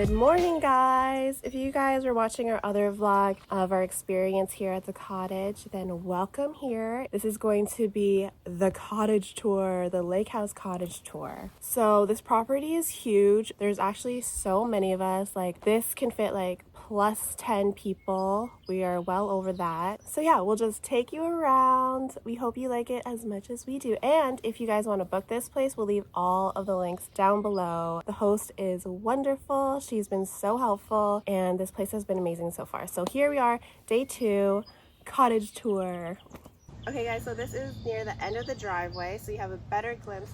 Good morning, guys. If you guys are watching our other vlog of our experience here at the cottage, then welcome here. This is going to be the cottage tour, the lake house cottage tour. So this property is huge. There's actually so many of us. Like, this can fit like plus 10 people. We are well over that. So yeah, we'll just take you around. We hope you like it as much as we do. And if you guys want to book this place, we'll leave all of the links down below. The host is wonderful. She's been so helpful, and this place has been amazing so far. So here we are, day 2, cottage tour. Okay guys, so this is near the end of the driveway, so you have a better glimpse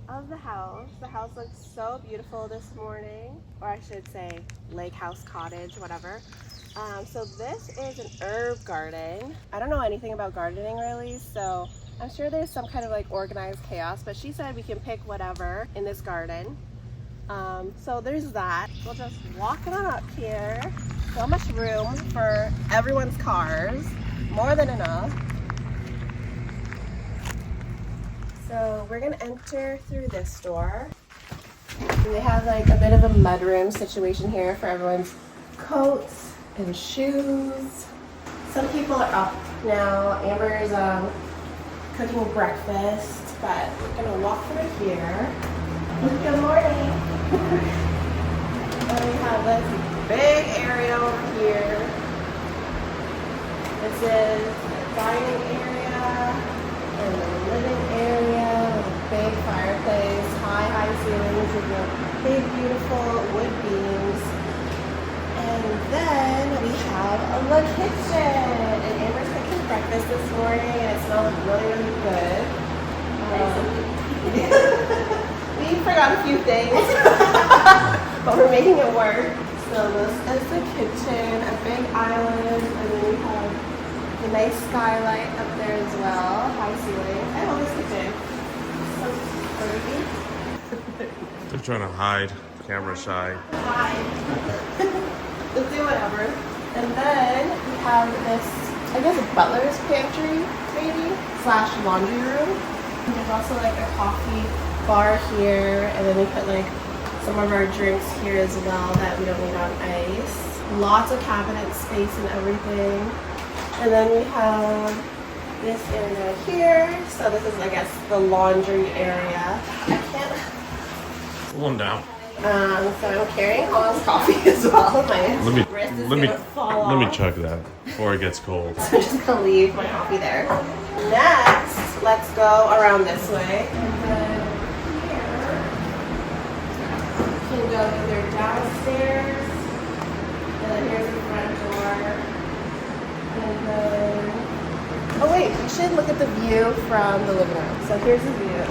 of the house. The house looks so beautiful this morning, or I should say lake house cottage, whatever. So this is an herb garden. I don't know anything about gardening really, so I'm sure there's some kind of like organized chaos, but she said we can pick whatever in this garden. So there's that. We'll just walk on up here. So much room for everyone's cars, more than enough. So we're gonna enter through this door. And they have like a bit of a mudroom situation here for everyone's coats and shoes. Some people are up now. Amber's cooking breakfast, but we're gonna walk through here. Good morning. And we have this big area over here. This is the dining area and the living area with a big fireplace, high ceilings with the big beautiful wood beams. And then we have the kitchen. And Amber's cooking breakfast this morning, and it smells really good. We forgot a few things, but we're making it work. So this is the kitchen, a big island, and then we have the nice skylight up there as well, high ceiling. I love this kitchen. So pretty. They're trying to hide, camera shy. Hide. Let's do whatever. And then we have this, I guess, a butler's pantry, maybe, slash laundry room. And there's also like a coffee bar here, and then we put like some of our drinks here as well that we don't need on ice. Lots of cabinet space and everything. And then we have this area here. So this is, I guess, the laundry area. I can't. One down. So I'm carrying Holland's coffee as well. Let me check that before it gets cold. So I'm just gonna leave my coffee there. Next, let's go around this way. And then here, you can go either downstairs, and then here's the front door. And then, oh wait, we should look at the view from the living room. So here's the view.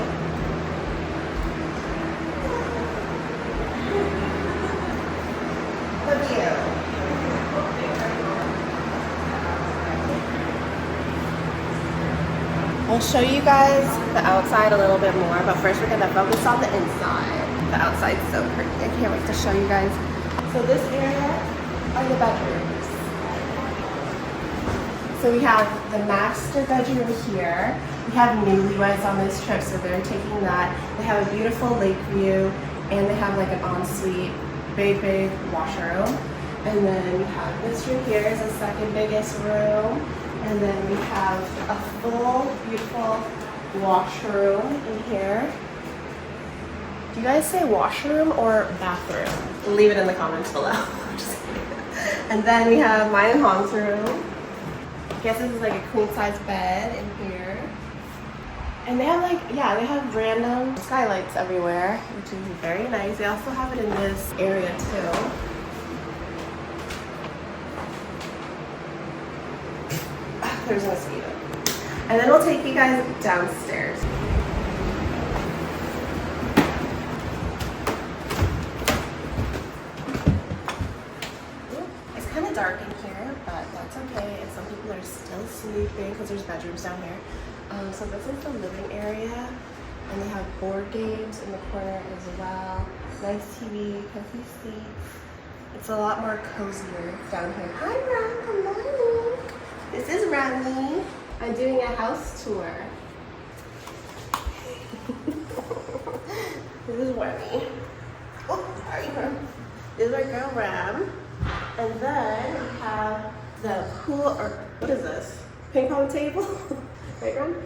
The view. I'll show you guys the outside a little bit more, but first we're gonna focus on the inside. The outside's so pretty. I can't wait to show you guys. So this area are the bedrooms. So we have the master bedroom here. We have newlyweds on this trip, so they're taking that. They have a beautiful lake view, and they have like an ensuite, big washroom. And then we have this room here is the second biggest room. And then we have a full, beautiful washroom in here. Do you guys say washroom or bathroom? Leave it in the comments below. Just kidding. And then we have mine and Han's room. I guess this is like a queen size bed in here. And they have like, yeah, they have random skylights everywhere, which is very nice. They also have it in this area too. There's a mosquito. And then we'll take you guys downstairs. It's kind of dark in here, but that's okay. And some people are still sleeping because there's bedrooms down here. So this is the living area, and they have board games in the corner as well. Nice TV, comfy seats. It's a lot more cozier down here. Hi, Ron. Good morning. This is Ronnie. I'm doing a house tour. This is Ronnie. Oh, sorry. is our girl Ram. And then we have the pool, or what is this? Ping pong table? Right, Ram?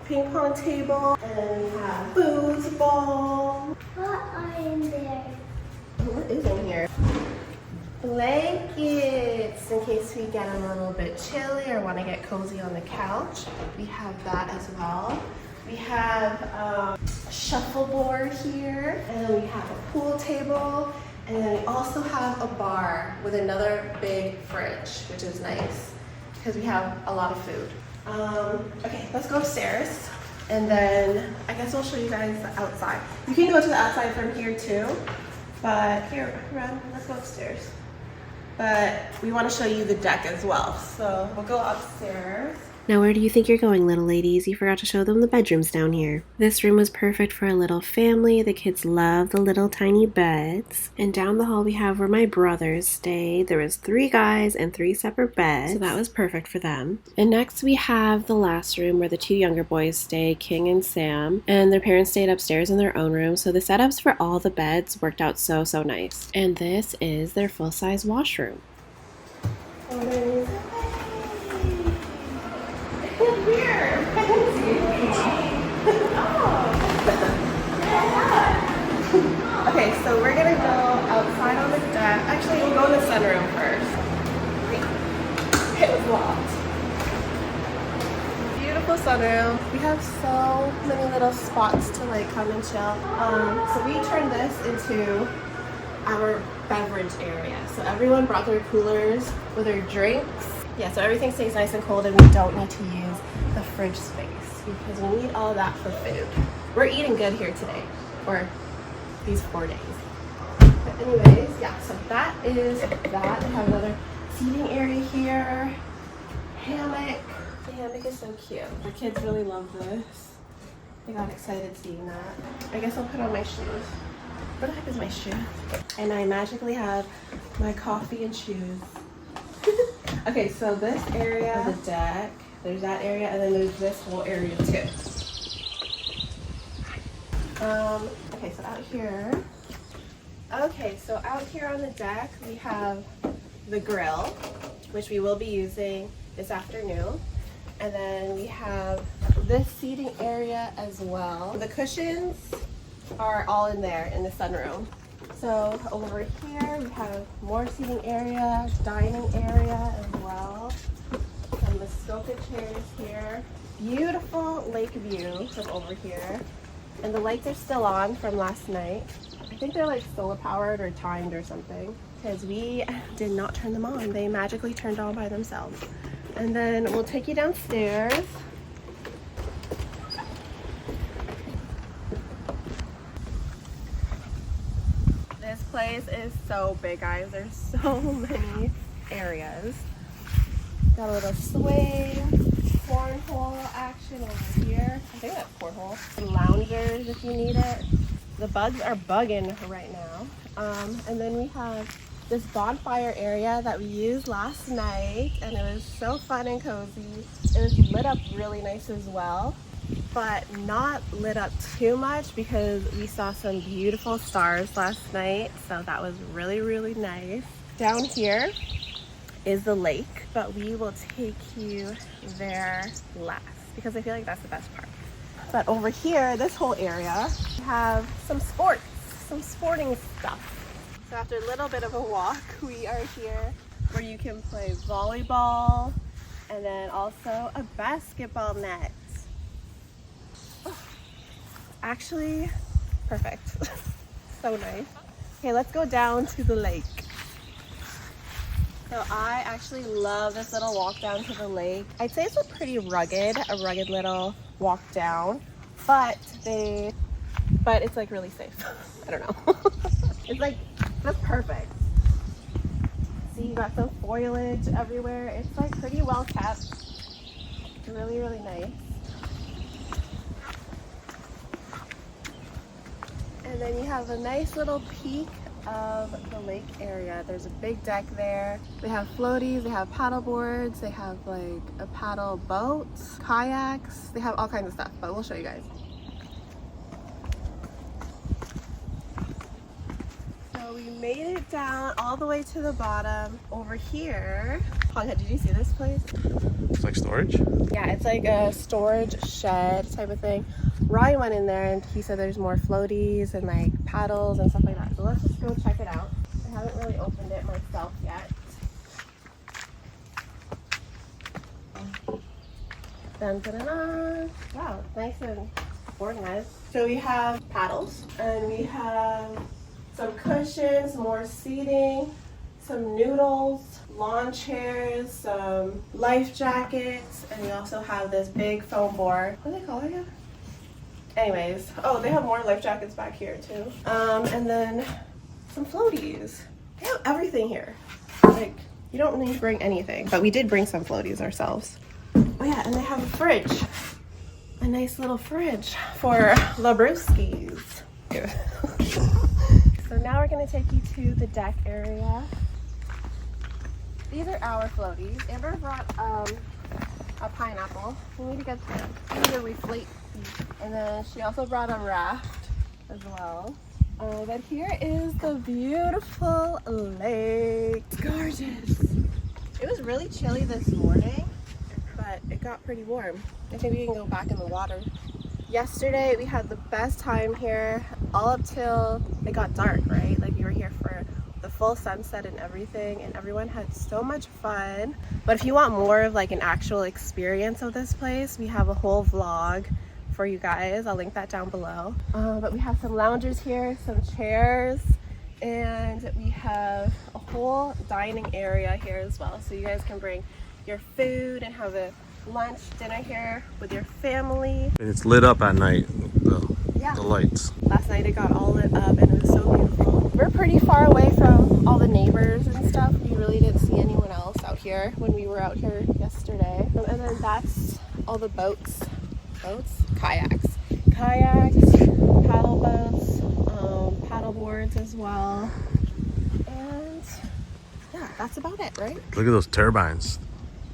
Ping pong table. And then we have foosball. What are in there? What is in here? Blankets, in case we get a little bit chilly or want to get cozy on the couch. We have that as well. We have a shuffleboard here, and then we have a pool table, and then we also have a bar with another big fridge, which is nice because we have a lot of food. Okay, let's go upstairs, and then I guess I'll show you guys the outside. You can go to the outside from here too, but here, Ren, let's go upstairs. But we want to show you the deck as well, so we'll go upstairs. Now where do you think you're going, little ladies? You forgot to show them the bedrooms down here. This room was perfect for a little family. The kids love the little tiny beds. And down the hall we have where my brothers stayed. There was 3 guys and 3 separate beds, so that was perfect for them. And next we have the last room where the 2 younger boys stay, King and Sam. And their parents stayed upstairs in their own room, so the setups for all the beds worked out so nice. And this is their full-size washroom. Weird. Okay, so we're gonna go outside on the deck. Actually, we'll go in the sunroom first. It was locked. Beautiful sunroom. We have so many little spots to like come and chill. So we turned this into our beverage area. So everyone brought their coolers with their drinks. Yeah, so everything stays nice and cold and we don't need to use the fridge space because we need all that for food. We're eating good here today, or these 4 days. But anyways, yeah, so that is that. We have another seating area here. Hammock. The hammock is so cute. The kids really love this. They got excited seeing that. I guess I'll put on my shoes. Where the heck is my shoe? And I magically have my coffee and shoes. Okay, so this area of the deck, there's that area, and then there's this whole area too. Okay, so out here. Okay, so out here on the deck, we have the grill, which we will be using this afternoon. And then we have this seating area as well. The cushions are all in there in the sunroom. So over here we have more seating area, dining area as well. Some Muskoka chairs here. Beautiful lake view from over here. And the lights are still on from last night. I think they're like solar powered or timed or something because we did not turn them on. They magically turned on by themselves. And then we'll take you downstairs. This place is so big, guys. There's so many areas. Got a little swing, cornhole action over here. I think that's cornhole. Some loungers if you need it. The bugs are bugging right now. And then we have this bonfire area that we used last night, and it was so fun and cozy. It was lit up really nice as well, but not lit up too much because we saw some beautiful stars last night, so that was really nice. Down here is the lake, but we will take you there last because I feel like that's the best part. But over here, this whole area, we have some sporting stuff. So after a little bit of a walk, we are here where you can play volleyball and then also a basketball net. Oh, actually, perfect. So nice. Okay, let's go down to the lake. So I actually love this little walk down to the lake. I'd say it's a rugged little walk down, but it's like really safe. I don't know. It's like, that's perfect. See, you got some foliage everywhere. It's like pretty well kept. Really nice. And then you have a nice little peek of the lake area. There's a big deck there. They have floaties, they have paddle boards, they have like a paddle boat, kayaks, they have all kinds of stuff, but we'll show you guys. So So we made it down all the way to the bottom. Over here, Hongha, did you see this place? It's like storage? Yeah, it's like a storage shed type of thing. Ryan went in there and he said there's more floaties and like paddles and stuff like that. So let's just go check it out. I haven't really opened it myself yet. Dun, dun, dun, dun. Wow, it's nice and organized. So we have paddles and we have some cushions, more seating, some noodles, lawn chairs, some life jackets, and we also have this big foam board. What do they call it again? Anyways, oh, they have more life jackets back here too. And then some floaties. They have everything here. Like, you don't need to bring anything, but we did bring some floaties ourselves. Oh yeah, and they have a fridge. A nice little fridge for Labruskis. So now we're gonna take you to the deck area. These are our floaties. Amber brought a pineapple. We need to get to reflate these. And then she also brought a raft as well. But here is the beautiful lake. It's gorgeous. It was really chilly this morning, but it got pretty warm. I think we can go back in the water. Yesterday we had the best time here, all up till it got dark, right? Like we were here for the full sunset and everything, and everyone had so much fun. But if you want more of like an actual experience of this place, we have a whole vlog for you guys. I'll link that down below. But we have some loungers here, some chairs, and we have a whole dining area here as well. So you guys can bring your food and have a lunch, dinner here with your family. And it's lit up at night, Yeah. the lights. Last night it got all lit up and it was so beautiful. We're pretty far away from all the neighbors and stuff. We really didn't see anyone else out here when we were out here yesterday. And then that's all the boats, kayaks, paddle boats, paddle boards as well. And yeah, that's about it, right? Look at those turbines.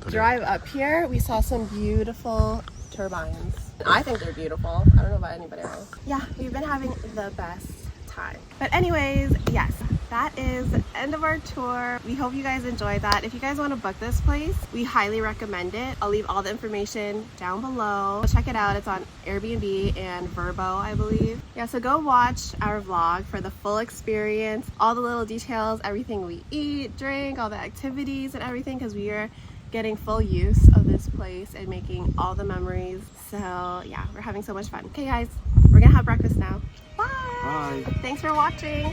Drive up here, we saw some beautiful turbines. I think they're beautiful. I don't know about anybody else. Yeah, we've been having the best time. But anyways, yes, that is the end of our tour. We hope you guys enjoyed that. If you guys want to book this place, we highly recommend it. I'll leave all the information down below. Check it out. It's on Airbnb and Verbo, I believe. Yeah, so go watch our vlog for the full experience, all the little details, everything we eat, drink, all the activities and everything, because we are getting full use of this place and making all the memories. So yeah, we're having so much fun. Okay guys, we're gonna have breakfast now. Bye! Bye. Thanks for watching.